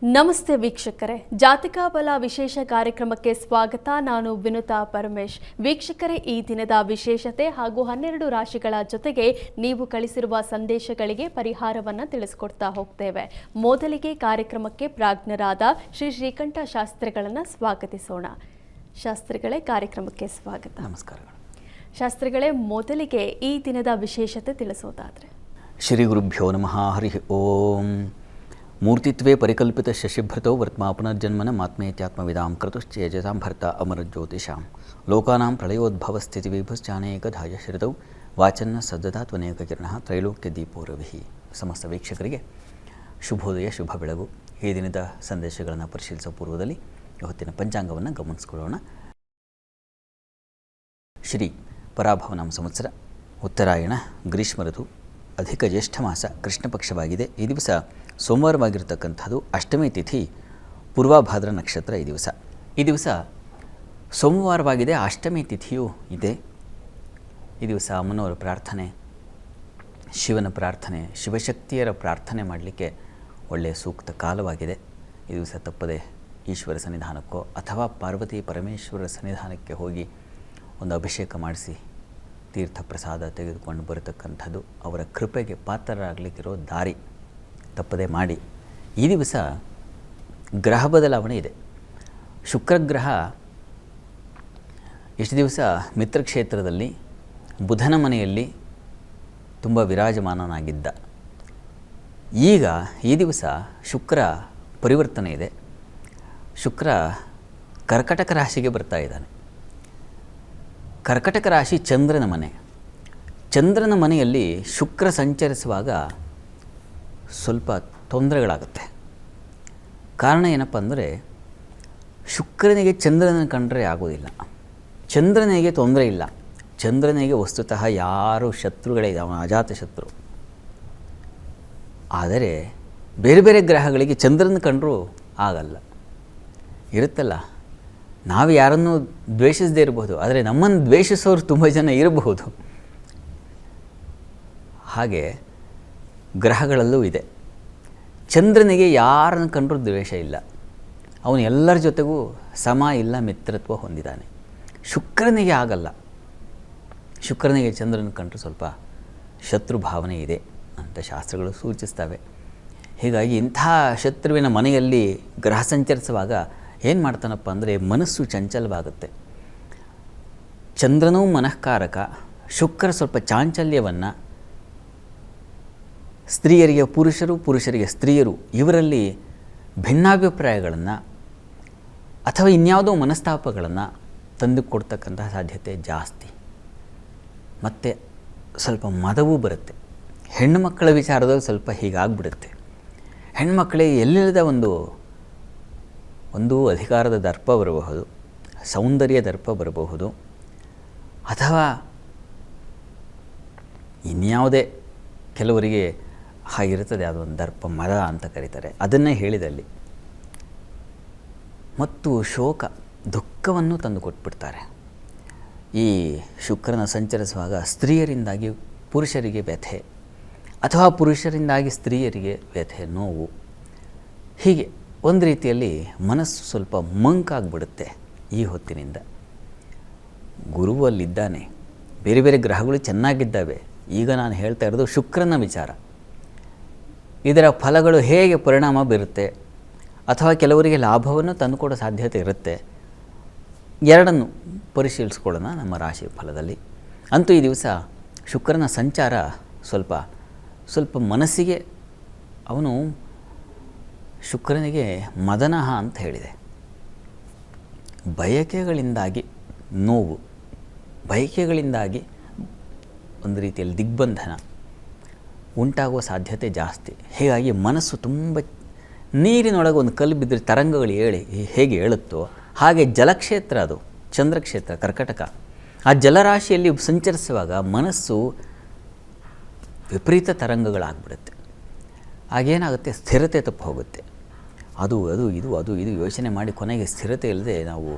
ನಮಸ್ತೆ ವೀಕ್ಷಕರೇ, ಜಾತಕ ಬಲ ವಿಶೇಷ ಕಾರ್ಯಕ್ರಮಕ್ಕೆ ಸ್ವಾಗತ. ನಾನು ವಿನುತಾ ಪರಮೇಶ್. ವೀಕ್ಷಕರೇ, ಈ ದಿನದ ವಿಶೇಷತೆ ಹಾಗೂ 12 ರಾಶಿಗಳ ಜೊತೆಗೆ ನೀವು ಕಳಿಸಿರುವ ಸಂದೇಶಗಳಿಗೆ ಪರಿಹಾರವನ್ನು ತಿಳಿಸಿಕೊಡ್ತಾ ಹೋಗ್ತೇವೆ. ಮೊದಲಿಗೆ ಕಾರ್ಯಕ್ರಮಕ್ಕೆ ಪ್ರಾಜ್ಞರಾದ ಶ್ರೀ ಶ್ರೀಕಂಠ ಶಾಸ್ತ್ರಿಗಳನ್ನು ಸ್ವಾಗತಿಸೋಣ. ಶಾಸ್ತ್ರಿಗಳೇ, ಕಾರ್ಯಕ್ರಮಕ್ಕೆ ಸ್ವಾಗತ. ನಮಸ್ಕಾರಗಳು. ಶಾಸ್ತ್ರಿಗಳೇ, ಮೊದಲಿಗೆ ಈ ದಿನದ ವಿಶೇಷತೆ ತಿಳಿಸೋದಾದ್ರೆ. ಶ್ರೀ ಗುರುಭ್ಯೋ ನಮಃ. ಹರಿ ಓಂ. ಮೂರ್ತಿತ್ವೇ ಪರಿಕಲ್ಪಿತ ಶಶಿಭೃತೋ ವರ್ತ್ಮಾ ಪುನರ್ಜನ್ಮನ ಮಾತ್ಮೇತ್ಯಾತ್ಮವಿದಾಂ ಕೃತುಶ್ಚೇಜಸಾಂ ಭರ್ತ ಅಮರಜ್ಯೋತಿಷಾಂ ಲೋಕಾನಾಂ ಪ್ರಳಯೋದ್ಭವ ಸ್ಥಿತಿ ವಿಭುಶ್ಚಾನೇಕಧಾಯ ಶ್ರಿತೌ ವಾಚನ್ನ ಸದ್ದದಾ ತ್ವನೇಕ ಕಿರಣಃ ತ್ರೈಲೋಕ್ಯ ದೀಪೋ ರವಿಃ. ಸಮಸ್ತ ವೀಕ್ಷಕರಿಗೆ ಶುಭೋದಯ, ಶುಭ ಬೆಳಗು. ಈ ದಿನದ ಸಂದೇಶಗಳನ್ನು ಪರಿಶೀಲಿಸುವ ಪೂರ್ವದಲ್ಲಿ ಇವತ್ತಿನ ಪಂಚಾಂಗವನ್ನು ಗಮನಿಸಿಕೊಳ್ಳೋಣ. ಶ್ರೀ ಪರಾಭವನಾಮ ಸಂವತ್ಸರ, ಉತ್ತರಾಯಣ, ಗ್ರೀಷ್ಮ ಋತು, ಅಧಿಕ ಜ್ಯೇಷ್ಠ ಮಾಸ, ಕೃಷ್ಣ ಪಕ್ಷವಾಗಿದೆ. ಈ ದಿವಸ ಸೋಮವಾರವಾಗಿರ್ತಕ್ಕಂಥದ್ದು. ಅಷ್ಟಮಿ ತಿಥಿ, ಪೂರ್ವಭಾದ್ರ ನಕ್ಷತ್ರ. ಈ ದಿವಸ ಸೋಮವಾರವಾಗಿದೆ, ಅಷ್ಟಮಿ ತಿಥಿಯೂ ಇದೆ. ಈ ದಿವಸ ಅಮ್ಮನವರ ಪ್ರಾರ್ಥನೆ, ಶಿವನ ಪ್ರಾರ್ಥನೆ, ಶಿವಶಕ್ತಿಯರ ಪ್ರಾರ್ಥನೆ ಮಾಡಲಿಕ್ಕೆ ಒಳ್ಳೆಯ ಸೂಕ್ತ ಕಾಲವಾಗಿದೆ. ಈ ದಿವಸ ತಪ್ಪದೆ ಈಶ್ವರ ಸನ್ನಿಧಾನಕ್ಕೋ ಅಥವಾ ಪಾರ್ವತಿ ಪರಮೇಶ್ವರರ ಸನ್ನಿಧಾನಕ್ಕೆ ಹೋಗಿ ಒಂದು ಅಭಿಷೇಕ ಮಾಡಿಸಿ ತೀರ್ಥ ಪ್ರಸಾದ ತೆಗೆದುಕೊಂಡು ಬರತಕ್ಕಂಥದ್ದು ಅವರ ಕೃಪೆಗೆ ಪಾತ್ರರಾಗಲಿಕ್ಕಿರೋ ದಾರಿ. ತಪ್ಪದೆ ಮಾಡಿ. ಈ ದಿವಸ ಗ್ರಹ ಬದಲಾವಣೆ ಇದೆ. ಶುಕ್ರಗ್ರಹ ಇಷ್ಟು ದಿವಸ ಮಿತ್ರಕ್ಷೇತ್ರದಲ್ಲಿ ಬುಧನ ಮನೆಯಲ್ಲಿ ತುಂಬ ವಿರಾಜಮಾನನಾಗಿದ್ದ. ಈಗ ಈ ದಿವಸ ಶುಕ್ರ ಪರಿವರ್ತನೆ ಇದೆ. ಶುಕ್ರ ಕರ್ಕಟಕ ರಾಶಿಗೆ ಬರ್ತಾ ಇದ್ದಾನೆ. ಕರ್ಕಟಕ ರಾಶಿ ಚಂದ್ರನ ಮನೆ. ಚಂದ್ರನ ಮನೆಯಲ್ಲಿ ಶುಕ್ರ ಸಂಚರಿಸುವಾಗ ಸ್ವಲ್ಪ ತೊಂದರೆಗಳಾಗುತ್ತೆ. ಕಾರಣ ಏನಪ್ಪ ಅಂದರೆ, ಶುಕ್ರನಿಗೆ ಚಂದ್ರನ ಕಂಡ್ರೆ ಆಗೋದಿಲ್ಲ, ಚಂದ್ರನಿಗೆ ತೊಂದರೆ ಇಲ್ಲ. ಚಂದ್ರನಿಗೆ ವಸ್ತುತಃ ಯಾರು ಶತ್ರುಗಳೇ ಇದೆ, ಅವನ ಅಜಾತ ಶತ್ರು. ಆದರೆ ಬೇರೆ ಬೇರೆ ಗ್ರಹಗಳಿಗೆ ಚಂದ್ರನ ಕಂಡರೂ ಆಗಲ್ಲ. ಇರುತ್ತಲ್ಲ, ನಾವು ಯಾರನ್ನೂ ದ್ವೇಷಿಸದೇ ಇರಬಹುದು, ಆದರೆ ನಮ್ಮನ್ನು ದ್ವೇಷಿಸೋರು ತುಂಬ ಜನ ಇರಬಹುದು. ಹಾಗೆ ಗ್ರಹಗಳಲ್ಲೂ ಇದೆ. ಚಂದ್ರನಿಗೆ ಯಾರನ್ನು ಕಂಡರೂ ದ್ವೇಷ ಇಲ್ಲ, ಅವನು ಎಲ್ಲರ ಜೊತೆಗೂ ಸಮ ಇಲ್ಲ, ಮಿತ್ರತ್ವ ಹೊಂದಿದ್ದಾನೆ. ಶುಕ್ರನಿಗೆ ಆಗಲ್ಲ. ಶುಕ್ರನಿಗೆ ಚಂದ್ರನ ಕಂಡರೂ ಸ್ವಲ್ಪ ಶತ್ರು ಭಾವನೆ ಇದೆ ಅಂತ ಶಾಸ್ತ್ರಗಳು ಸೂಚಿಸ್ತವೆ. ಹೀಗಾಗಿ ಇಂಥ ಶತ್ರುವಿನ ಮನೆಯಲ್ಲಿ ಗ್ರಹ ಸಂಚರಿಸುವಾಗ ಏನು ಮಾಡ್ತಾನಪ್ಪ ಅಂದರೆ, ಮನಸ್ಸು ಚಂಚಲವಾಗುತ್ತೆ. ಚಂದ್ರನೂ ಮನಃಕಾರಕ, ಶುಕ್ರ ಸ್ವಲ್ಪ ಚಾಂಚಲ್ಯವನ್ನು, ಸ್ತ್ರೀಯರಿಗೆ ಪುರುಷರು, ಪುರುಷರಿಗೆ ಸ್ತ್ರೀಯರು, ಇವರಲ್ಲಿ ಭಿನ್ನಾಭಿಪ್ರಾಯಗಳನ್ನು ಅಥವಾ ಇನ್ಯಾವುದೋ ಮನಸ್ತಾಪಗಳನ್ನು ತಂದುಕೊಡ್ತಕ್ಕಂಥ ಸಾಧ್ಯತೆ ಜಾಸ್ತಿ. ಮತ್ತು ಸ್ವಲ್ಪ ಮದವೂ ಬರುತ್ತೆ. ಹೆಣ್ಣು ಮಕ್ಕಳ ವಿಚಾರದಲ್ಲಿ ಸ್ವಲ್ಪ ಹೀಗಾಗ್ಬಿಡುತ್ತೆ. ಹೆಣ್ಮಕ್ಕಳಿಗೆ ಎಲ್ಲಿಲ್ಲದ ಒಂದು ಅಧಿಕಾರದ ದರ್ಪ ಬರಬಹುದು, ಸೌಂದರ್ಯ ದರ್ಪ ಬರಬಹುದು, ಅಥವಾ ಇನ್ಯಾವುದೇ ಕೆಲವರಿಗೆ ಹಾಗಿರುತ್ತದೆ. ಅದೊಂದು ದರ್ಪ, ಮದ ಅಂತ ಕರೀತಾರೆ. ಅದನ್ನೇ ಹೇಳಿದಲ್ಲಿ ಮತ್ತು ಶೋಕ, ದುಃಖವನ್ನು ತಂದು ಕೊಟ್ಬಿಡ್ತಾರೆ. ಈ ಶುಕ್ರನ ಸಂಚರಿಸುವಾಗ ಸ್ತ್ರೀಯರಿಂದಾಗಿ ಪುರುಷರಿಗೆ ವ್ಯಥೆ, ಅಥವಾ ಪುರುಷರಿಂದಾಗಿ ಸ್ತ್ರೀಯರಿಗೆ ವ್ಯಥೆ, ನೋವು. ಹೀಗೆ ಒಂದು ರೀತಿಯಲ್ಲಿ ಮನಸ್ಸು ಸ್ವಲ್ಪ ಮಂಕಾಗ್ಬಿಡುತ್ತೆ ಈ ಹೊತ್ತಿನಿಂದ. ಗುರುವಲ್ಲಿದ್ದಾನೆ, ಬೇರೆ ಬೇರೆ ಗ್ರಹಗಳು ಚೆನ್ನಾಗಿದ್ದಾವೆ. ಈಗ ನಾನು ಹೇಳ್ತಾ ಇರೋದು ಶುಕ್ರನ ವಿಚಾರ. ಇದರ ಫಲಗಳು ಹೇಗೆ ಪರಿಣಾಮ ಬೀರುತ್ತೆ, ಅಥವಾ ಕೆಲವರಿಗೆ ಲಾಭವನ್ನು ತಂದುಕೊಡೋ ಸಾಧ್ಯತೆ ಇರುತ್ತೆ. ಎರಡನ್ನು ಪರಿಶೀಲಿಸ್ಕೊಳ್ಳೋಣ ನಮ್ಮ ರಾಶಿ ಫಲದಲ್ಲಿ. ಅಂತೂ ಈ ದಿವಸ ಶುಕ್ರನ ಸಂಚಾರ ಸ್ವಲ್ಪ ಮನಸ್ಸಿಗೆ, ಅವನು ಶುಕ್ರನಿಗೆ ಮದನಃ ಅಂತ ಹೇಳಿದೆ. ಬಯಕೆಗಳಿಂದಾಗಿ ನೋವು, ಬಯಕೆಗಳಿಂದಾಗಿ ಒಂದು ರೀತಿಯಲ್ಲಿ ದಿಗ್ಬಂಧನ ಉಂಟಾಗುವ ಸಾಧ್ಯತೆ ಜಾಸ್ತಿ. ಹೀಗಾಗಿ ಮನಸ್ಸು ತುಂಬ, ನೀರಿನೊಳಗೆ ಒಂದು ಕಲ್ಲು ಬಿದ್ದರೆ ತರಂಗಗಳು ಹೇಗೆ ಏಳುತ್ತೋ ಹಾಗೆ ಜಲಕ್ಷೇತ್ರ, ಅದು ಚಂದ್ರಕ್ಷೇತ್ರ ಕರ್ಕಟಕ, ಆ ಜಲರಾಶಿಯಲ್ಲಿ ಸಂಚರಿಸುವಾಗ ಮನಸ್ಸು ವಿಪರೀತ ತರಂಗಗಳಾಗ್ಬಿಡುತ್ತೆ. ಆಗೇನಾಗುತ್ತೆ, ಸ್ಥಿರತೆ ತಪ್ಪು ಹೋಗುತ್ತೆ. ಅದು ಇದು ಯೋಚನೆ ಮಾಡಿ ಕೊನೆಗೆ ಸ್ಥಿರತೆ ಇಲ್ಲದೆ ನಾವು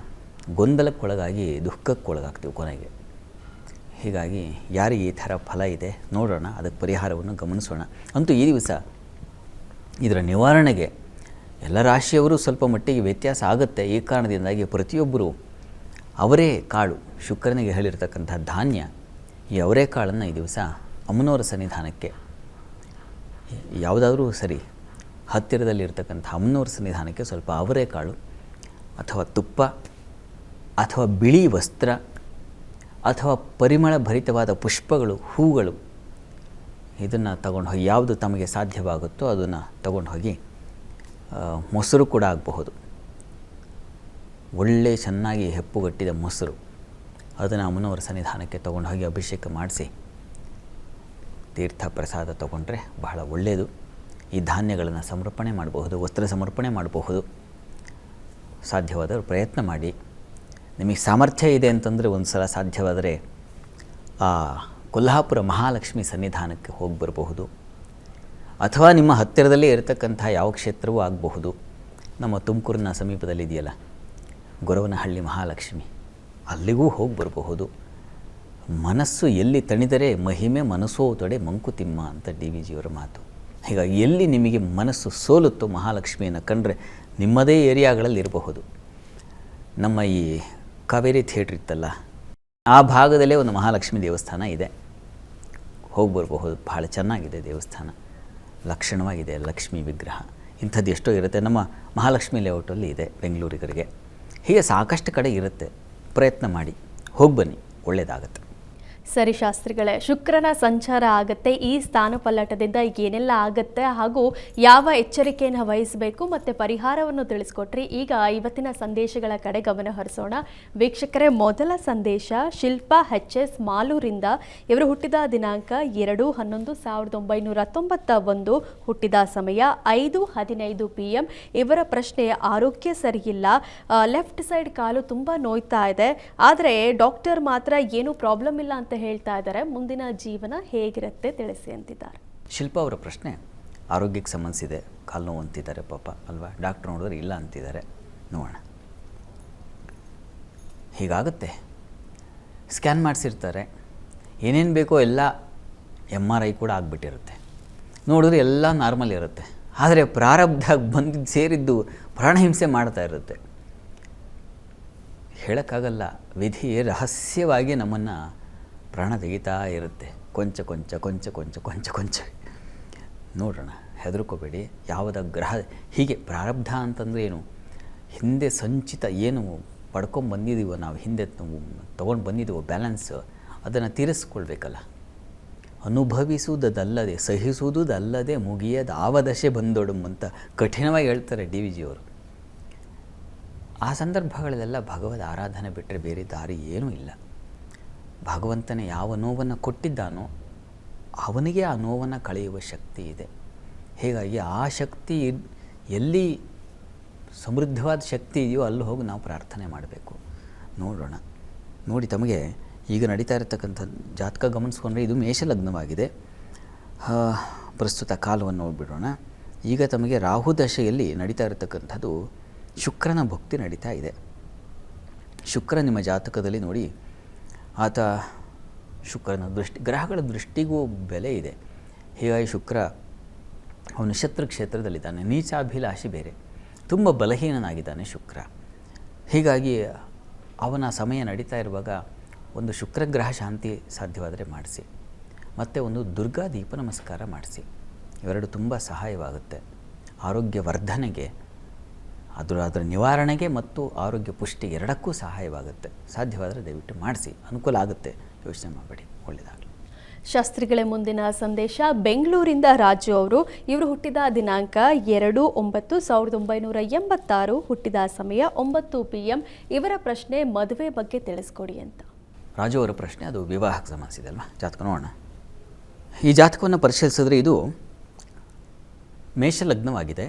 ಗೊಂದಲಕ್ಕೊಳಗಾಗಿ ದುಃಖಕ್ಕೊಳಗಾಗ್ತೀವಿ ಕೊನೆಗೆ. ಹೀಗಾಗಿ ಯಾರಿಗೆ ಈ ಥರ ಫಲ ಇದೆ ನೋಡೋಣ, ಅದಕ್ಕೆ ಪರಿಹಾರವನ್ನು ಗಮನಿಸೋಣ. ಅಂತೂ ಈ ದಿವಸ ಇದರ ನಿವಾರಣೆಗೆ ಎಲ್ಲ ರಾಶಿಯವರು ಸ್ವಲ್ಪ ಮಟ್ಟಿಗೆ ವ್ಯತ್ಯಾಸ ಆಗುತ್ತೆ. ಈ ಕಾರಣದಿಂದಾಗಿ ಪ್ರತಿಯೊಬ್ಬರು ಅವರೇ ಕಾಳು, ಶುಕ್ರನಿಗೆ ಹೇಳಿರ್ತಕ್ಕಂಥ ಧಾನ್ಯ, ಈ ಅವರೇ ಕಾಳನ್ನು ಈ ದಿವಸ ಅಮ್ಮನವರ ಸನ್ನಿಧಾನಕ್ಕೆ, ಯಾವುದಾದ್ರೂ ಸರಿ ಹತ್ತಿರದಲ್ಲಿರ್ತಕ್ಕಂಥ ಅಮ್ಮನವರ ಸನ್ನಿಧಾನಕ್ಕೆ ಸ್ವಲ್ಪ ಅವರೇ ಕಾಳು ಅಥವಾ ತುಪ್ಪ ಅಥವಾ ಬಿಳಿ ವಸ್ತ್ರ ಅಥವಾ ಪರಿಮಳ ಭರಿತವಾದ ಪುಷ್ಪಗಳು, ಹೂಗಳು, ಇದನ್ನು ತಗೊಂಡು ಹೋಗಿ, ಯಾವುದು ತಮಗೆ ಸಾಧ್ಯವಾಗುತ್ತೋ ಅದನ್ನು ತಗೊಂಡು ಹೋಗಿ, ಮೊಸರು ಕೂಡ ಆಗಬಹುದು, ಒಳ್ಳೆ ಚೆನ್ನಾಗಿ ಹೆಪ್ಪುಗಟ್ಟಿದ ಮೊಸರು, ಅದನ್ನು ಅಮ್ಮನವರ ಸನ್ನಿಧಾನಕ್ಕೆ ತೊಗೊಂಡು ಹೋಗಿ ಅಭಿಷೇಕ ಮಾಡಿಸಿ ತೀರ್ಥ ಪ್ರಸಾದ ತಗೊಂಡ್ರೆ ಬಹಳ ಒಳ್ಳೆಯದು. ಈ ಧಾನ್ಯಗಳನ್ನು ಸಮರ್ಪಣೆ ಮಾಡಬಹುದು, ವಸ್ತ್ರ ಸಮರ್ಪಣೆ ಮಾಡಬಹುದು. ಸಾಧ್ಯವಾದರೆ ಪ್ರಯತ್ನ ಮಾಡಿ. ನಿಮಗೆ ಸಾಮರ್ಥ್ಯ ಇದೆ ಅಂತಂದರೆ ಒಂದು ಸಲ ಸಾಧ್ಯವಾದರೆ ಆ ಕೊಲ್ಹಾಪುರ ಮಹಾಲಕ್ಷ್ಮಿ ಸನ್ನಿಧಾನಕ್ಕೆ ಹೋಗಿ ಬರಬಹುದು. ಅಥವಾ ನಿಮ್ಮ ಹತ್ತಿರದಲ್ಲೇ ಇರತಕ್ಕಂಥ ಯಾವ ಕ್ಷೇತ್ರವೂ ಆಗಬಹುದು. ನಮ್ಮ ತುಮಕೂರಿನ ಸಮೀಪದಲ್ಲಿದೆಯಲ್ಲ ಗೊರವನಹಳ್ಳಿ ಮಹಾಲಕ್ಷ್ಮಿ, ಅಲ್ಲಿಗೂ ಹೋಗಿ ಬರಬಹುದು. ಮನಸ್ಸು ಎಲ್ಲಿ ತಣಿದರೆ ಮಹಿಮೆ ಮನಸ್ಸೋ ತೊಡೆ ಮಂಕುತಿಮ್ಮ ಅಂತ DVಜಿಯವರ ಮಾತು. ಹೀಗಾಗಿ ಎಲ್ಲಿ ನಿಮಗೆ ಮನಸ್ಸು ಸೋಲುತ್ತೋ ಮಹಾಲಕ್ಷ್ಮಿಯನ್ನು ಕಂಡ್ರೆ ನಿಮ್ಮದೇ ಏರಿಯಾಗಳಲ್ಲಿ ಇರಬಹುದು. ನಮ್ಮ ಈ ಕಾವೇರಿ ಥಿಯೇಟ್ರ್ ಇತ್ತಲ್ಲ, ಆ ಭಾಗದಲ್ಲೇ ಒಂದು ಮಹಾಲಕ್ಷ್ಮಿ ದೇವಸ್ಥಾನ ಇದೆ, ಹೋಗಿ ಬರಬಹುದು. ಬಹಳ ಚೆನ್ನಾಗಿದೆ ದೇವಸ್ಥಾನ, ಲಕ್ಷಣವಾಗಿದೆ, ಲಕ್ಷ್ಮೀ ವಿಗ್ರಹ. ಇಂಥದ್ದು ಎಷ್ಟೋ ಇರುತ್ತೆ. ನಮ್ಮ ಮಹಾಲಕ್ಷ್ಮಿ ಲೇಔಟಲ್ಲಿ ಇದೆ ಬೆಂಗಳೂರಿಗರಿಗೆ. ಹೀಗೆ ಸಾಕಷ್ಟು ಕಡೆ ಇರುತ್ತೆ. ಪ್ರಯತ್ನ ಮಾಡಿ, ಹೋಗಿ ಬನ್ನಿ, ಒಳ್ಳೆಯದಾಗತ್ತೆ. ಸರಿ ಶಾಸ್ತ್ರಿಗಳೇ, ಶುಕ್ರನ ಸಂಚಾರ ಆಗುತ್ತೆ, ಈ ಸ್ಥಾನಪಲ್ಲಟದಿಂದ ಏನೆಲ್ಲ ಆಗುತ್ತೆ ಹಾಗೂ ಯಾವ ಎಚ್ಚರಿಕೆಯನ್ನು ವಹಿಸಬೇಕು ಮತ್ತು ಪರಿಹಾರವನ್ನು ತಿಳಿಸ್ಕೊಟ್ರಿ. ಈಗ ಇವತ್ತಿನ ಸಂದೇಶಗಳ ಕಡೆ ಗಮನ ಹರಿಸೋಣ. ವೀಕ್ಷಕರೇ, ಮೊದಲ ಸಂದೇಶ ಶಿಲ್ಪಾ HS ಮಾಲೂರಿಂದ. ಇವರು ಹುಟ್ಟಿದ ದಿನಾಂಕ 2/11/1991, ಹುಟ್ಟಿದ ಸಮಯ 5:15 PM. ಇವರ ಪ್ರಶ್ನೆ, ಆರೋಗ್ಯ ಸರಿಯಿಲ್ಲ, ಲೆಫ್ಟ್ ಸೈಡ್ ಕಾಲು ತುಂಬ ನೋಯ್ತಾ ಇದೆ, ಆದರೆ ಡಾಕ್ಟರ್ ಮಾತ್ರ ಏನೂ ಪ್ರಾಬ್ಲಮ್ ಇಲ್ಲ ಅಂತ ಹೇಳ್ತಾ ಇದ್ದಾರೆ, ಮುಂದಿನ ಜೀವನ ಹೇಗಿರುತ್ತೆ ತಿಳಿಸಿ ಅಂತಿದ್ದಾರೆ. ಶಿಲ್ಪಾ ಅವರ ಪ್ರಶ್ನೆ ಆರೋಗ್ಯಕ್ಕೆ ಸಂಬಂಧಿಸಿದೆ. ಕಾಲು ನೋವು ಅಂತಿದ್ದಾರೆ ಪಾಪ ಅಲ್ವಾ, ಡಾಕ್ಟ್ರ್ ನೋಡಿದ್ರೆ ಇಲ್ಲ ಅಂತಿದ್ದಾರೆ. ನೋಡೋಣ, ಹೀಗಾಗುತ್ತೆ. ಸ್ಕ್ಯಾನ್ ಮಾಡಿಸಿರ್ತಾರೆ, ಏನೇನು ಬೇಕೋ ಎಲ್ಲ MRI ಕೂಡ ಆಗಿಬಿಟ್ಟಿರುತ್ತೆ. ನೋಡಿದ್ರೆ ಎಲ್ಲ ನಾರ್ಮಲ್ ಇರುತ್ತೆ, ಆದರೆ ಪ್ರಾರಬ್ಧ ಬಂದಿದ್ದು ಸೇರಿದ್ದು ಪ್ರಾಣಹಿಂಸೆ ಮಾಡ್ತಾ ಇರುತ್ತೆ. ಹೇಳೋಕ್ಕಾಗಲ್ಲ, ವಿಧಿ ರಹಸ್ಯವಾಗಿ ನಮ್ಮನ್ನು ಪ್ರಾಣ ತೆಗಿತಾ ಇರುತ್ತೆ, ಕೊಂಚ ಕೊಂಚ ಕೊಂಚ ಕೊಂಚ ಕೊಂಚ ಕೊಂಚ. ನೋಡೋಣ, ಹೆದರ್ಕೋಬೇಡಿ. ಯಾವುದ ಗ್ರಹ ಹೀಗೆ ಪ್ರಾರಬ್ಧ ಅಂತಂದರೆ ಏನು, ಹಿಂದೆ ಸಂಚಿತ ಏನು ಪಡ್ಕೊಂಬಂದಿದ್ದೀವೋ ನಾವು, ಹಿಂದೆ ತೊಗೊಂಡು ಬಂದಿದ್ದೀವೋ ಬ್ಯಾಲೆನ್ಸ್, ಅದನ್ನು ತೀರಿಸ್ಕೊಳ್ಬೇಕಲ್ಲ. ಅನುಭವಿಸುವುದಲ್ಲದೆ ಸಹಿಸುವುದಲ್ಲದೆ ಮುಗಿಯದ ಆವದಶೆ ಬಂದೊಡು ಅಂತ ಕಠಿಣವಾಗಿ ಹೇಳ್ತಾರೆ DVಜಿಯವರು. ಆ ಸಂದರ್ಭಗಳಲ್ಲೆಲ್ಲ ಭಗವದ್ ಆರಾಧನೆ ಬಿಟ್ಟರೆ ಬೇರೆ ದಾರಿ ಏನೂ ಇಲ್ಲ. ಭಗವಂತನೇ ಯಾವ ನೋವನ್ನು ಕೊಟ್ಟಿದ್ದಾನೋ ಅವನಿಗೆ ಆ ನೋವನ್ನು ಕಳೆಯುವ ಶಕ್ತಿ ಇದೆ. ಹೀಗಾಗಿ ಆ ಶಕ್ತಿ ಎಲ್ಲಿ ಸಮೃದ್ಧವಾದ ಶಕ್ತಿ ಇದೆಯೋ ಅಲ್ಲಿ ಹೋಗಿ ನಾವು ಪ್ರಾರ್ಥನೆ ಮಾಡಬೇಕು. ನೋಡೋಣ, ನೋಡಿ ತಮಗೆ ಈಗ ನಡೀತಾ ಇರತಕ್ಕಂಥ ಜಾತಕ ಗಮನಿಸ್ಕೊಂಡ್ರೆ ಇದು ಮೇಷಲಗ್ನವಾಗಿದೆ. ಪ್ರಸ್ತುತ ಕಾಲವನ್ನು ನೋಡಿಬಿಡೋಣ. ಈಗ ತಮಗೆ ರಾಹು ದಶೆಯಲ್ಲಿ ನಡೀತಾ ಇರತಕ್ಕಂಥದ್ದು ಶುಕ್ರನ ಭಕ್ತಿ ನಡೀತಾ ಇದೆ. ಶುಕ್ರ ನಿಮ್ಮ ಜಾತಕದಲ್ಲಿ ನೋಡಿ, ಆತ ಶುಕ್ರನ ದೃಷ್ಟಿ, ಗ್ರಹಗಳ ದೃಷ್ಟಿಗೂ ಬೆಲೆ ಇದೆ. ಹೀಗಾಗಿ ಶುಕ್ರ ಅವನು ಶತ್ರು ಕ್ಷೇತ್ರದಲ್ಲಿದ್ದಾನೆ, ನೀಚಾಭಿಲಾಷಿ ಬೇರೆ, ತುಂಬ ಬಲಹೀನನಾಗಿದ್ದಾನೆ ಶುಕ್ರ. ಹೀಗಾಗಿ ಅವನ ಸಮಯ ನಡೀತಾ ಇರುವಾಗ ಒಂದು ಶುಕ್ರಗ್ರಹ ಶಾಂತಿ ಸಾಧ್ಯವಾದರೆ ಮಾಡಿಸಿ, ಮತ್ತು ಒಂದು ದುರ್ಗಾ ದೀಪ ನಮಸ್ಕಾರ ಮಾಡಿಸಿ. ಇವೆರಡು ತುಂಬ ಸಹಾಯವಾಗುತ್ತೆ ಆರೋಗ್ಯ ವರ್ಧನೆಗೆ, ಅದರ ನಿವಾರಣೆಗೆ ಮತ್ತು ಆರೋಗ್ಯ ಪುಷ್ಟಿ ಎರಡಕ್ಕೂ ಸಹಾಯವಾಗುತ್ತೆ. ಸಾಧ್ಯವಾದರೆ ದಯವಿಟ್ಟು ಮಾಡಿಸಿ, ಅನುಕೂಲ ಆಗುತ್ತೆ, ಯೋಚನೆ ಮಾಡಬೇಡಿ, ಒಳ್ಳೆಯದಾಗಲಿ. ಶಾಸ್ತ್ರಿಗಳೇ, ಮುಂದಿನ ಸಂದೇಶ ಬೆಂಗಳೂರಿಂದ ರಾಜು ಅವರು. ಇವರು ಹುಟ್ಟಿದ ದಿನಾಂಕ 2/9/1986, ಹುಟ್ಟಿದ ಸಮಯ 9 PM. ಇವರ ಪ್ರಶ್ನೆ ಮದುವೆ ಬಗ್ಗೆ ತಿಳಿಸ್ಕೊಡಿ ಅಂತ. ರಾಜು ಅವರ ಪ್ರಶ್ನೆ ಅದು ವಿವಾಹಕ್ಕೆ ಸಂಬಂಧಿಸಿದೆ ಅಲ್ವಾ. ಜಾತಕ ನೋಡೋಣ. ಈ ಜಾತಕವನ್ನು ಪರಿಶೀಲಿಸಿದ್ರೆ ಇದು ಮೇಷಲಗ್ನವಾಗಿದೆ.